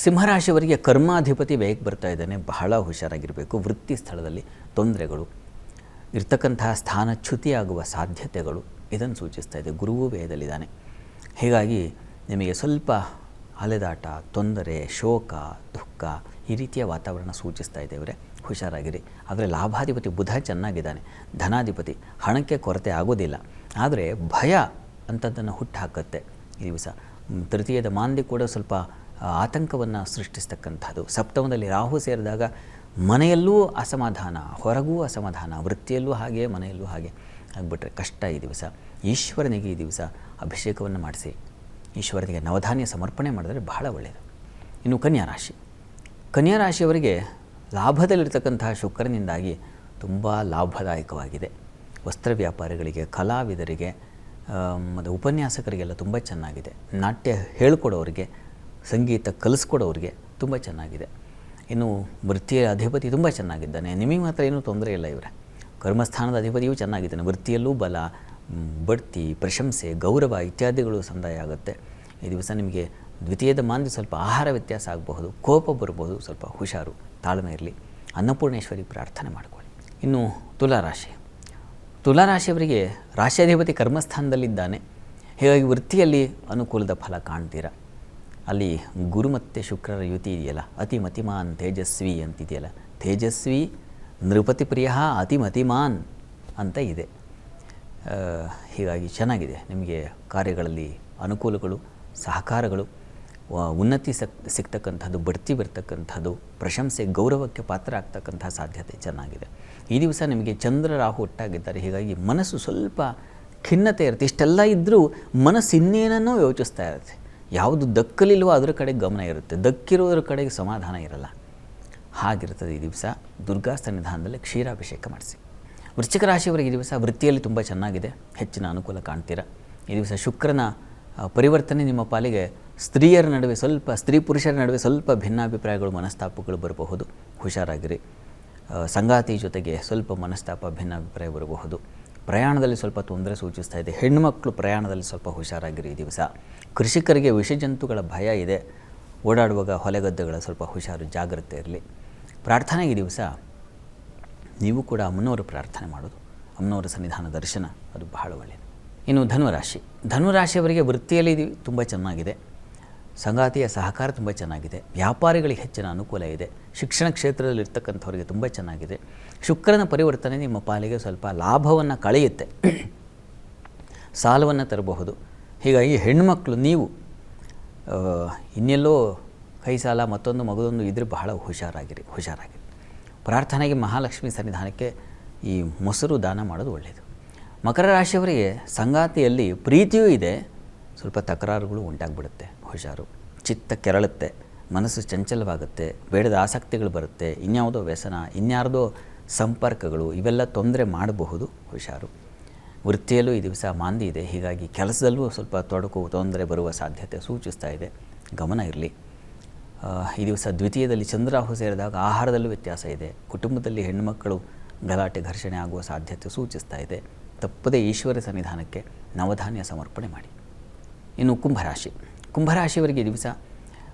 ಸಿಂಹರಾಶಿಯವರಿಗೆ ಕರ್ಮಾಧಿಪತಿ ಬೇಗ ಬರ್ತಾ ಇದ್ದಾನೆ. ಬಹಳ ಹುಷಾರಾಗಿರಬೇಕು. ವೃತ್ತಿ ಸ್ಥಳದಲ್ಲಿ ತೊಂದರೆಗಳು, ಇರ್ತಕ್ಕಂತಹ ಸ್ಥಾನಚ್ಯುತಿಯಾಗುವ ಸಾಧ್ಯತೆಗಳು ಇದನ್ನು ಸೂಚಿಸ್ತಾ ಇದೆ. ಗುರುವೂ ವ್ಯಯದಲ್ಲಿದ್ದಾನೆ. ಹೀಗಾಗಿ ನಿಮಗೆ ಸ್ವಲ್ಪ ಅಲೆದಾಟ, ತೊಂದರೆ, ಶೋಕ, ದುಃಖ ಈ ರೀತಿಯ ವಾತಾವರಣ ಸೂಚಿಸ್ತಾ ಇದ್ದೇವೆ. ಹುಷಾರಾಗಿರಿ. ಆದರೆ ಲಾಭಾಧಿಪತಿ ಬುಧ ಚೆನ್ನಾಗಿದ್ದಾನೆ. ಧನಾಧಿಪತಿ, ಹಣಕ್ಕೆ ಕೊರತೆ ಆಗೋದಿಲ್ಲ. ಆದರೆ ಭಯ ಅಂಥದ್ದನ್ನು ಹುಟ್ಟುಹಾಕುತ್ತೆ ಈ ದಿವಸ. ತೃತೀಯದ ಮಾಂದಿ ಕೂಡ ಸ್ವಲ್ಪ ಆತಂಕವನ್ನು ಸೃಷ್ಟಿಸ್ತಕ್ಕಂಥದ್ದು. ಸಪ್ತಮದಲ್ಲಿ ರಾಹು ಸೇರಿದಾಗ ಮನೆಯಲ್ಲೂ ಅಸಮಾಧಾನ, ಹೊರಗೂ ಅಸಮಾಧಾನ, ವೃತ್ತಿಯಲ್ಲೂ ಹಾಗೆ, ಮನೆಯಲ್ಲೂ ಹಾಗೆ ಆಗಿಬಿಟ್ರೆ ಕಷ್ಟ ಈ ದಿವಸ. ಈಶ್ವರನಿಗೆ ಈ ದಿವಸ ಅಭಿಷೇಕವನ್ನು ಮಾಡಿಸಿ ಈಶ್ವರನಿಗೆ ನವಧಾನ್ಯ ಸಮರ್ಪಣೆ ಮಾಡಿದರೆ ಬಹಳ ಒಳ್ಳೆಯದು. ಇನ್ನು ಕನ್ಯಾ ರಾಶಿಯವರಿಗೆ ಲಾಭದಲ್ಲಿರ್ತಕ್ಕಂತಹ ಶುಕ್ರನಿಂದಾಗಿ ತುಂಬ ಲಾಭದಾಯಕವಾಗಿದೆ. ವಸ್ತ್ರ ವ್ಯಾಪಾರಿಗಳಿಗೆ, ಕಲಾವಿದರಿಗೆ ಮತ್ತು ಉಪನ್ಯಾಸಕರಿಗೆಲ್ಲ ತುಂಬ ಚೆನ್ನಾಗಿದೆ. ನಾಟ್ಯ ಹೇಳಿಕೊಡೋರಿಗೆ, ಸಂಗೀತ ಕಲಿಸ್ಕೊಡೋರಿಗೆ ತುಂಬ ಚೆನ್ನಾಗಿದೆ. ಇನ್ನು ವೃತ್ತಿಯ ಅಧಿಪತಿ ತುಂಬ ಚೆನ್ನಾಗಿದ್ದಾನೆ. ನಿಮಗೆ ಮಾತ್ರ ಏನೂ ತೊಂದರೆ ಇಲ್ಲ. ಇವರೇ ಕರ್ಮಸ್ಥಾನದ ಅಧಿಪತಿಯೂ ಚೆನ್ನಾಗಿದ್ದಾನೆ. ವೃತ್ತಿಯಲ್ಲೂ ಬಲ, ಬಡ್ತಿ, ಪ್ರಶಂಸೆ, ಗೌರವ ಇತ್ಯಾದಿಗಳು ಸಂದಾಯ ಆಗುತ್ತೆ. ಈ ದಿವಸ ನಿಮಗೆ ದ್ವಿತೀಯದ ಮಾಂದಿ ಸ್ವಲ್ಪ ಆಹಾರ ವ್ಯತ್ಯಾಸ ಆಗಬಹುದು, ಕೋಪ ಬರಬಹುದು. ಸ್ವಲ್ಪ ಹುಷಾರು, ತಾಳ್ಮೆ ಇರಲಿ. ಅನ್ನಪೂರ್ಣೇಶ್ವರಿ ಪ್ರಾರ್ಥನೆ ಮಾಡಿಕೊಳ್ಳಿ. ಇನ್ನು ತುಲಾರಾಶಿ. ತುಲಾರಾಶಿಯವರಿಗೆ ರಾಶ್ಯಾಧಿಪತಿ ಕರ್ಮಸ್ಥಾನದಲ್ಲಿದ್ದಾನೆ. ಹೀಗಾಗಿ ವೃತ್ತಿಯಲ್ಲಿ ಅನುಕೂಲದ ಫಲ ಕಾಣ್ತೀರ. ಅಲ್ಲಿ ಗುರು ಮತ್ತು ಶುಕ್ರರ ಯುತಿ ಇದೆಯಲ್ಲ, ಅತಿಮತಿಮಾನ್ ತೇಜಸ್ವಿ ಅಂತಿದೆಯಲ್ಲ, ತೇಜಸ್ವಿ ನೃಪತಿ ಪ್ರಿಯ ಅತಿಮತಿಮಾನ್ ಅಂತ ಇದೆ. ಹೀಗಾಗಿ ಚೆನ್ನಾಗಿದೆ. ನಿಮಗೆ ಕಾರ್ಯಗಳಲ್ಲಿ ಅನುಕೂಲಗಳು, ಸಹಕಾರಗಳು, ಉನ್ನತಿ ಸಿಗ್ತಕ್ಕಂಥದ್ದು, ಬಡ್ತಿ ಬರ್ತಕ್ಕಂಥದ್ದು, ಪ್ರಶಂಸೆ ಗೌರವಕ್ಕೆ ಪಾತ್ರ ಆಗ್ತಕ್ಕಂಥ ಸಾಧ್ಯತೆ ಚೆನ್ನಾಗಿದೆ. ಈ ದಿವಸ ನಿಮಗೆ ಚಂದ್ರ ರಾಹು ಒಟ್ಟಾಗಿದ್ದಾರೆ. ಹೀಗಾಗಿ ಮನಸ್ಸು ಸ್ವಲ್ಪ ಖಿನ್ನತೆ ಇರುತ್ತೆ. ಇಷ್ಟೆಲ್ಲ ಇದ್ದರೂ ಮನಸ್ಸು ಇನ್ನೇನನ್ನೋ ಯೋಚಿಸ್ತಾ ಇರುತ್ತೆ. ಯಾವುದು ದಕ್ಕಲಿಲ್ವೋ ಅದರ ಕಡೆಗೆ ಗಮನ ಇರುತ್ತೆ, ದಕ್ಕಿರೋದ್ರ ಕಡೆಗೆ ಸಮಾಧಾನ ಇರಲ್ಲ. ಹಾಗಿರ್ತದೆ ಈ ದಿವಸ. ದುರ್ಗಾ ಸನ್ನಿಧಾನದಲ್ಲಿ ಕ್ಷೀರಾಭಿಷೇಕ ಮಾಡಿಸಿ. ವೃಶ್ಚಿಕ ರಾಶಿಯವರಿಗೆ ಈ ದಿವಸ ವೃತ್ತಿಯಲ್ಲಿ ತುಂಬ ಚೆನ್ನಾಗಿದೆ, ಹೆಚ್ಚಿನ ಅನುಕೂಲ ಕಾಣ್ತೀರ. ಈ ದಿವಸ ಶುಕ್ರನ ಪರಿವರ್ತನೆ ನಿಮ್ಮ ಪಾಲಿಗೆ ಸ್ತ್ರೀಯರ ನಡುವೆ ಸ್ವಲ್ಪ, ಸ್ತ್ರೀ ಪುರುಷರ ನಡುವೆ ಸ್ವಲ್ಪ ಭಿನ್ನಾಭಿಪ್ರಾಯಗಳು, ಮನಸ್ತಾಪಗಳು ಬರಬಹುದು. ಹುಷಾರಾಗಿರಿ. ಸಂಗಾತಿ ಜೊತೆಗೆ ಸ್ವಲ್ಪ ಮನಸ್ತಾಪ, ಭಿನ್ನಾಭಿಪ್ರಾಯ ಬರಬಹುದು. ಪ್ರಯಾಣದಲ್ಲಿ ಸ್ವಲ್ಪ ತೊಂದರೆ ಸೂಚಿಸ್ತಾ ಇದೆ. ಹೆಣ್ಣುಮಕ್ಕಳು ಪ್ರಯಾಣದಲ್ಲಿ ಸ್ವಲ್ಪ ಹುಷಾರಾಗಿರಿ ಈ ದಿವಸ. ಕೃಷಿಕರಿಗೆ ವಿಷಜಂತುಗಳ ಭಯ ಇದೆ. ಓಡಾಡುವಾಗ ಹೊಲೆಗದ್ದೆಗಳ ಸ್ವಲ್ಪ ಹುಷಾರು, ಜಾಗ್ರತೆ ಇರಲಿ. ಪ್ರಾರ್ಥನೆ ಈ ದಿವಸ ನೀವು ಕೂಡ ಅಮ್ಮನವರು ಪ್ರಾರ್ಥನೆ ಮಾಡೋದು, ಅಮ್ಮನವರ ಸನ್ನಿಧಾನ ದರ್ಶನ, ಅದು ಬಹಳ ಒಳ್ಳೆಯದು. ಇನ್ನು ಧನುರಾಶಿ. ಧನುರಾಶಿಯವರಿಗೆ ವೃತ್ತಿಯಲ್ಲಿ ತುಂಬ ಚೆನ್ನಾಗಿದೆ, ಸಂಗಾತಿಯ ಸಹಕಾರ ತುಂಬ ಚೆನ್ನಾಗಿದೆ, ವ್ಯಾಪಾರಿಗಳಿಗೆ ಹೆಚ್ಚಿನ ಅನುಕೂಲ ಇದೆ, ಶಿಕ್ಷಣ ಕ್ಷೇತ್ರದಲ್ಲಿ ಇರ್ತಕ್ಕಂಥವ್ರಿಗೆ ತುಂಬ ಚೆನ್ನಾಗಿದೆ. ಶುಕ್ರನ ಪರಿವರ್ತನೆ ನಿಮ್ಮ ಪಾಲಿಗೆ ಸ್ವಲ್ಪ ಲಾಭವನ್ನು ಕಳೆಯುತ್ತೆ, ಸಾಲವನ್ನು ತರಬಹುದು. ಹೀಗಾಗಿ ಹೆಣ್ಣುಮಕ್ಕಳು ನೀವು ಇನ್ನೆಲ್ಲೋ ಕೈ ಸಾಲ ಮತ್ತೊಂದು ಮಗದೊಂದು ಇದ್ದರೆ ಬಹಳ ಹುಷಾರಾಗಿರಿ. ಪ್ರಾರ್ಥನೆಗೆ ಮಹಾಲಕ್ಷ್ಮಿ ಸನ್ನಿಧಾನಕ್ಕೆ ಈ ಮೊಸರು ದಾನ ಮಾಡೋದು ಒಳ್ಳೆಯದು. ಮಕರ ರಾಶಿಯವರಿಗೆ ಸಂಗಾತಿಯಲ್ಲಿ ಪ್ರೀತಿಯೂ ಇದೆ, ಸ್ವಲ್ಪ ತಕರಾರುಗಳು ಉಂಟಾಗ್ಬಿಡುತ್ತೆ, ಹುಷಾರು. ಚಿತ್ತ ಕೆರಳುತ್ತೆ, ಮನಸ್ಸು ಚಂಚಲವಾಗುತ್ತೆ, ಬೇಡದ ಆಸಕ್ತಿಗಳು ಬರುತ್ತೆ, ಇನ್ಯಾವುದೋ ವ್ಯಸನ, ಇನ್ಯಾರ್ದೋ ಸಂಪರ್ಕಗಳು, ಇವೆಲ್ಲ ತೊಂದರೆ ಮಾಡಬಹುದು, ಹುಷಾರು. ವೃತ್ತಿಯಲ್ಲೂ ಈ ದಿವಸ ಮಾಂದಿ ಇದೆ. ಹೀಗಾಗಿ ಕೆಲಸದಲ್ಲೂ ಸ್ವಲ್ಪ ತೊಡಕು, ತೊಂದರೆ ಬರುವ ಸಾಧ್ಯತೆ ಸೂಚಿಸ್ತಾ ಇದೆ, ಗಮನ ಇರಲಿ. ಈ ದಿವಸ ದ್ವಿತೀಯದಲ್ಲಿ ಚಂದ್ರಾಹು ಸೇರಿದಾಗ ಆಹಾರದಲ್ಲೂ ವ್ಯತ್ಯಾಸ ಇದೆ. ಕುಟುಂಬದಲ್ಲಿ ಹೆಣ್ಣುಮಕ್ಕಳು ಗಲಾಟೆ, ಘರ್ಷಣೆ ಆಗುವ ಸಾಧ್ಯತೆ ಸೂಚಿಸ್ತಾ ಇದೆ. ತಪ್ಪದೇ ಈಶ್ವರ ಸನ್ನಿಧಾನಕ್ಕೆ ನವಧಾನ್ಯ ಸಮರ್ಪಣೆ ಮಾಡಿ. ಇನ್ನು ಕುಂಭರಾಶಿ. ಕುಂಭರಾಶಿಯವರಿಗೆ ಈ ದಿವಸ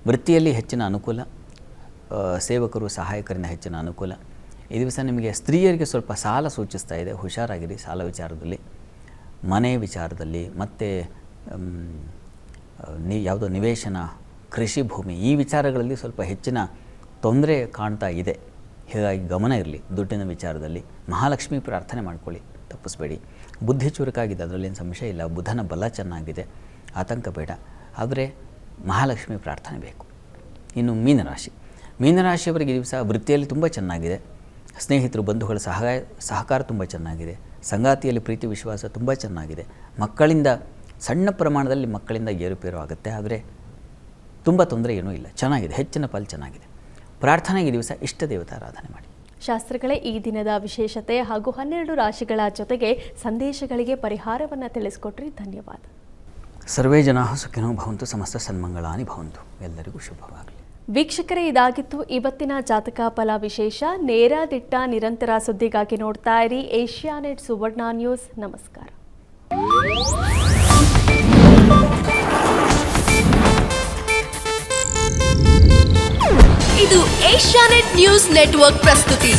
ವೃತ್ತಿಯಲ್ಲಿ ಹೆಚ್ಚಿನ ಅನುಕೂಲ, ಸೇವಕರು ಸಹಾಯಕರಿಂದ ಹೆಚ್ಚಿನ ಅನುಕೂಲ. ಈ ದಿವಸ ನಿಮಗೆ ಸ್ತ್ರೀಯರಿಗೆ ಸ್ವಲ್ಪ ಸಾಲ ಸೂಚಿಸ್ತಾ ಇದೆ, ಹುಷಾರಾಗಿರಿ ಸಾಲ ವಿಚಾರದಲ್ಲಿ. ಮನೆ ವಿಚಾರದಲ್ಲಿ ಮತ್ತು ಯಾವುದೋ ನಿವೇಶನ, ಕೃಷಿ ಭೂಮಿ, ಈ ವಿಚಾರಗಳಲ್ಲಿ ಸ್ವಲ್ಪ ಹೆಚ್ಚಿನ ತೊಂದರೆ ಕಾಣ್ತಾ ಇದೆ. ಹೀಗಾಗಿ ಗಮನ ಇರಲಿ. ದುಡ್ಡಿನ ವಿಚಾರದಲ್ಲಿ ಮಹಾಲಕ್ಷ್ಮಿ ಪ್ರಾರ್ಥನೆ ಮಾಡ್ಕೊಳ್ಳಿ, ತಪ್ಪಿಸ್ಬೇಡಿ. ಬುದ್ಧಿ ಚುರುಕಾಗಿದೆ, ಅದರಲ್ಲೇನು ಸಂಶಯ ಇಲ್ಲ. ಬುಧನ ಬಲ ಚೆನ್ನಾಗಿದೆ, ಆತಂಕ ಬೇಡ. ಆದರೆ ಮಹಾಲಕ್ಷ್ಮಿ ಪ್ರಾರ್ಥನೆ ಬೇಕು. ಇನ್ನು ಮೀನರಾಶಿ. ಮೀನರಾಶಿಯವರಿಗೆ ಈ ದಿವಸ ವೃತ್ತಿಯಲ್ಲಿ ತುಂಬ ಚೆನ್ನಾಗಿದೆ, ಸ್ನೇಹಿತರು ಬಂಧುಗಳ ಸಹಕಾರ ತುಂಬ ಚೆನ್ನಾಗಿದೆ, ಸಂಗಾತಿಯಲ್ಲಿ ಪ್ರೀತಿ ವಿಶ್ವಾಸ ತುಂಬ ಚೆನ್ನಾಗಿದೆ. ಮಕ್ಕಳಿಂದ ಸಣ್ಣ ಪ್ರಮಾಣದಲ್ಲಿ ಮಕ್ಕಳಿಂದ ಏರುಪೇರು ಆಗುತ್ತೆ, ಆದರೆ ತುಂಬ ತೊಂದರೆ ಏನೂ ಇಲ್ಲ, ಚೆನ್ನಾಗಿದೆ, ಹೆಚ್ಚಿನ ಫಲ ಚೆನ್ನಾಗಿದೆ. ಪ್ರಾರ್ಥನೆಗೆ ಈ ದಿವಸ ಇಷ್ಟ ದೇವತಾರಾಧನೆ ಮಾಡಿ. ಶಾಸ್ತ್ರಗಳೇ ಈ ದಿನದ ವಿಶೇಷತೆ ಹಾಗೂ 12 ರಾಶಿಗಳ ಜೊತೆಗೆ ಸಂದೇಶಗಳಿಗೆ ಪರಿಹಾರವನ್ನು ತಿಳಿಸ್ಕೊಟ್ರಿ, ಧನ್ಯವಾದ. ಸರ್ವೇ ಜನಾಃ ಸುಖಿನೋ ಭವಂತು, ಸಮಸ್ತ ಸನ್ಮಂಗಳಾನಿ ಭವಂತು. ಎಲ್ಲರಿಗೂ ಶುಭವಾಗಲಿ. ವೀಕ್ಷಕರೇ, ಇದಾಗಿತ್ತು ಇವತ್ತಿನ ಜಾತಕ ಫಲ ವಿಶೇಷ. ನೇರ ದಿಟ್ಟ ನಿರಂತರ ಸುದ್ದಿಗಾಗಿ ನೋಡ್ತಾ ಇರಿ ಏಷ್ಯಾನೆಟ್ ಸುವರ್ಣ ನ್ಯೂಸ್. ನಮಸ್ಕಾರ. ಇದು ಏಷ್ಯಾನೆಟ್ ನ್ಯೂಸ್ ನೆಟ್ವರ್ಕ್ ಪ್ರಸ್ತುತಿ.